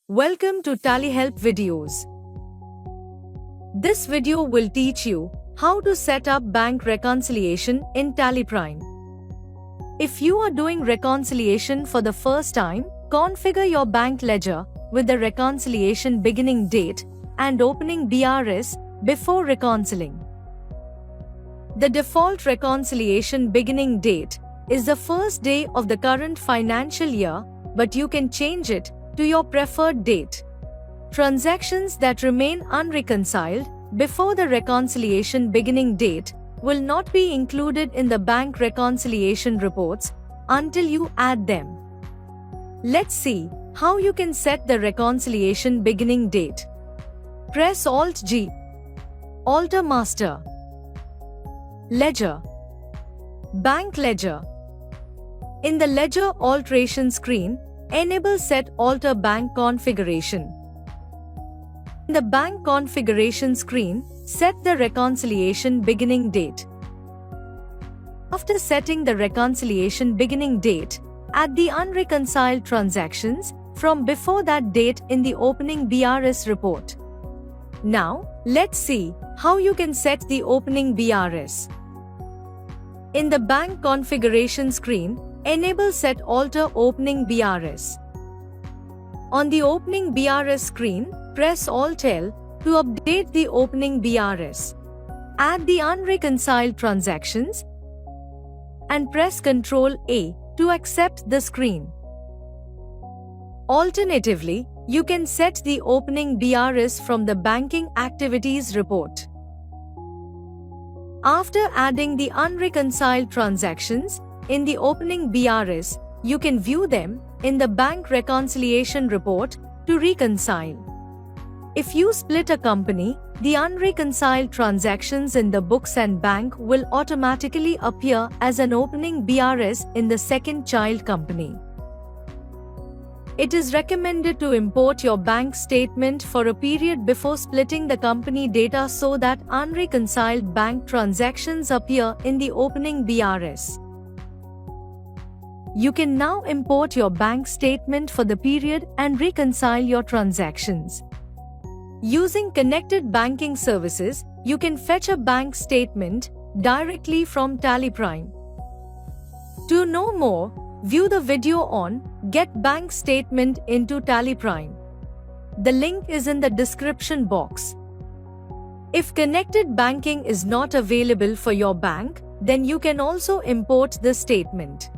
Welcome to Tally Help videos. This video will teach you how to set up bank reconciliation in Tally Prime. If you are doing reconciliation for the first time, configure your bank ledger with the reconciliation beginning date and opening BRS before reconciling. The default reconciliation beginning date is the first day of the current financial year, but you can change it to your preferred date. Transactions that remain unreconciled before the reconciliation beginning date will not be included in the bank reconciliation reports until you add them. Let's see how you can set the reconciliation beginning date. Press Alt-G. Alter Master. Ledger. Bank Ledger. In the Ledger Alteration screen, enable Set Alter Bank Configuration. In the Bank Configuration screen, set the reconciliation beginning date. After setting the reconciliation beginning date, add the unreconciled transactions from before that date in the opening BRS report. Now, let's see how you can set the opening BRS. In the Bank Configuration screen, enable Set Alter Opening BRS. On the opening BRS screen, press Alt-L to update the opening BRS. Add the unreconciled transactions and press Ctrl-A to accept the screen. Alternatively, you can set the opening BRS from the Banking Activities report. After adding the unreconciled transactions in the opening BRS, you can view them in the Bank Reconciliation report to reconcile. If you split a company, the unreconciled transactions in the books and bank will automatically appear as an opening BRS in the second child company. It is recommended to import your bank statement for a period before splitting the company data so that unreconciled bank transactions appear in the opening BRS. You can now import your bank statement for the period and reconcile your transactions. Using connected banking services, you can fetch a bank statement directly from Tally Prime. To know more, view the video on Get Bank Statement into Tally Prime. The link is in the description box. If connected banking is not available for your bank, then you can also import the statement.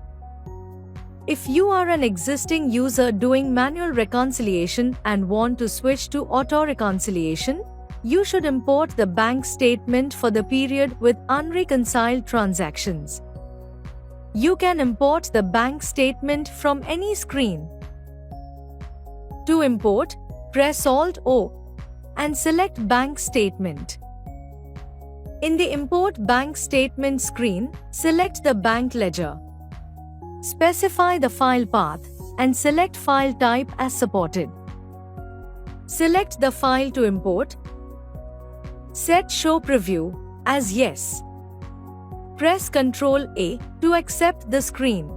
If you are an existing user doing manual reconciliation and want to switch to auto reconciliation, you should import the bank statement for the period with unreconciled transactions. You can import the bank statement from any screen. To import, press Alt-O and select Bank Statement. In the Import Bank Statement screen, select the bank ledger. Specify the file path and select file type as supported. Select the file to import. Set Show Preview as Yes. Press Ctrl-A to accept the screen.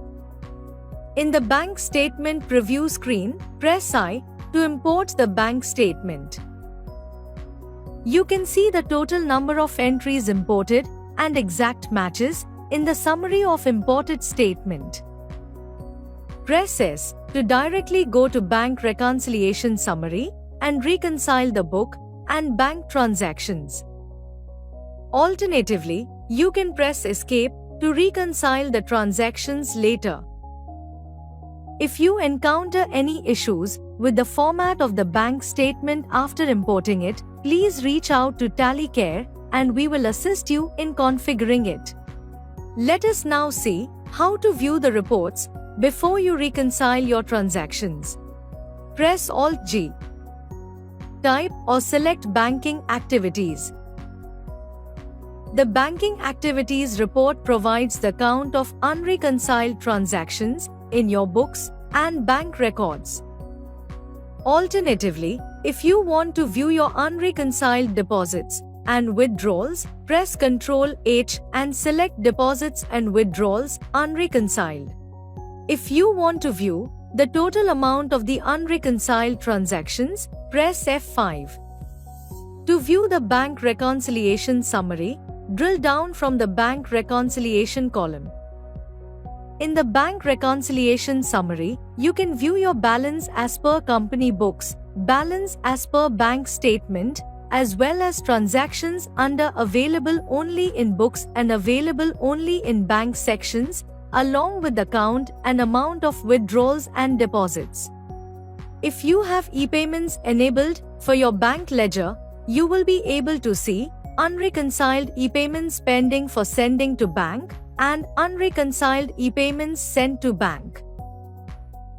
In the Bank Statement Preview screen, press I to import the bank statement. You can see the total number of entries imported and exact matches in the summary of imported statement. Press S to directly go to Bank Reconciliation Summary and reconcile the book and bank transactions. Alternatively, you can press Escape to reconcile the transactions later. If you encounter any issues with the format of the bank statement after importing it, please reach out to Tally Care and we will assist you in configuring it. Let us now see how to view the reports before you reconcile your transactions. Press Alt-G. Type or select Banking Activities. The Banking Activities report provides the count of unreconciled transactions in your books and bank records. Alternatively, if you want to view your unreconciled deposits and withdrawals, press Ctrl-H and select Deposits and Withdrawals Unreconciled. If you want to view the total amount of the unreconciled transactions, press F5. To view the bank reconciliation summary, drill down from the bank reconciliation column. In the bank reconciliation summary, you can view your balance as per company books, balance as per bank statement, as well as transactions under available only in books and available only in bank sections, along with the count and amount of withdrawals and deposits. If you have e-payments enabled for your bank ledger, you will be able to see unreconciled e-payments pending for sending to bank and unreconciled e-payments sent to bank.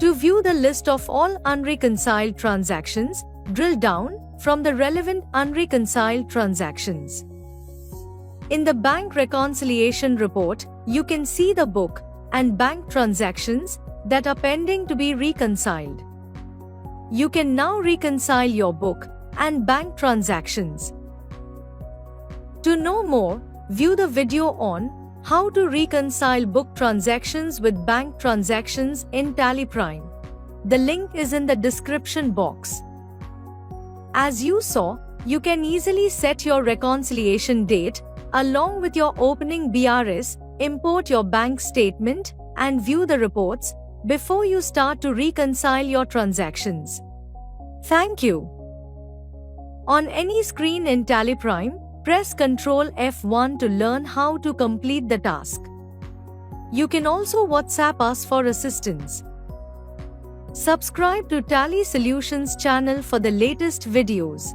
To view the list of all unreconciled transactions, drill down from the relevant unreconciled transactions. In the bank reconciliation report, you can see the book and bank transactions that are pending to be reconciled. You can now reconcile your book and bank transactions. To know more, view the video on how to reconcile book transactions with bank transactions in TallyPrime. The link is in the description box. As you saw, you can easily set your reconciliation date along with your opening BRS, import your bank statement, and view the reports before you start to reconcile your transactions. Thank you. On any screen in TallyPrime, press Ctrl F1 to learn how to complete the task. You can also WhatsApp us for assistance. Subscribe to Tally Solutions channel for the latest videos.